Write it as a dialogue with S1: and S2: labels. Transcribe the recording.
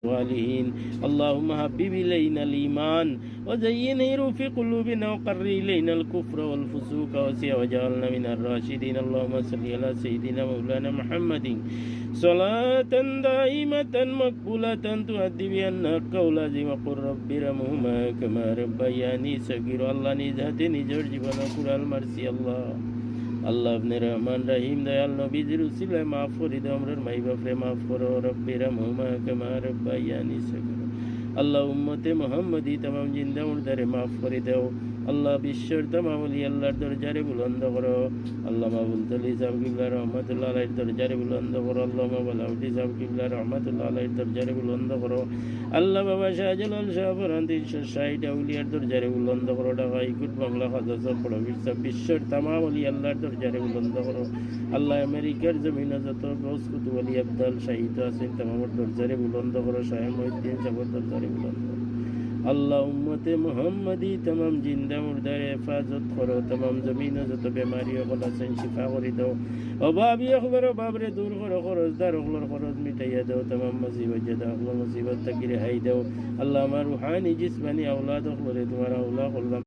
S1: الصالحين اللهم حبب إلينا الإيمان وزينه في قلوبنا وقر إلينا الكفر والفسوق واجعلنا من الراشدين اللهم صل على سيدنا مولانا محمد صلاة دائمة مقبولة تؤدي بها الحق ولازم وقل رب ارحمهما كما ربياني صغيرا الله নিজাতে নিজের জীবন কুরআন মারসি আল্লাহ আপনি রহমান রহিম দয়াল নবীজির উসিলায় মাফ করে দাও আমরার মাই বাপরে মাফ করো রব্বি রহমহুমা কামা রব্বায়ানি সগীরা আল্লাহ উম্মতে মুহাম্মদি तमाम জিন্দা মুর্দারে মাফ করে দাও আল্লাহ বিশ্বের तमाम ওলি আল্লাহর দরজারে বুলন্দ করো আল্লাহ মাবুল তলি সাহেব কিবলা রহমাতুল্লাহ আলাইহির দরজারে বুলন্দ করো আল্লাহ মাওলাউদ্দি সাহেব কিবলা রহমাতুল্লাহ আলাইহির দরজারে বুলন্দ করো আল্লাহ বাবা শাহজালাল শাহ ফরান্তি শাহিদ আউলিয়ার দরজারে বুলন্দ করো ঢাকা ইকুট বাংলা খাজা সব বড় বিশ্বের तमाम ওলি আল্লাহর দরজারে বুলন্দ করো আল্লাহ আমেরিকার জমিনে যত গৌস কুতুব ওলি আব্দাল শাহিদ আছেন तमाम দরজারে বুলন্দ করো শাহ মুহিউদ্দিন সাহেবের দরজারে বুলন্দ করো আল্লাহ উম্মতে মুহাম্মদি तमाम জিন্দা মুর্দার হেফাজত করো तमाम জমিনে যত বেমারি হল আছেন শিফা করে দাও অভাবী হলর অভাবরে দূর করো খরচদার হলর খরচ মিটাইয়া দাও तमाम মুসিবত জাদা হল মুসিবত থেকে রেহাই দাও আল্লাহ আমার রুহানি জিসমানি আওলাদ হলরে তোমার আওলাদ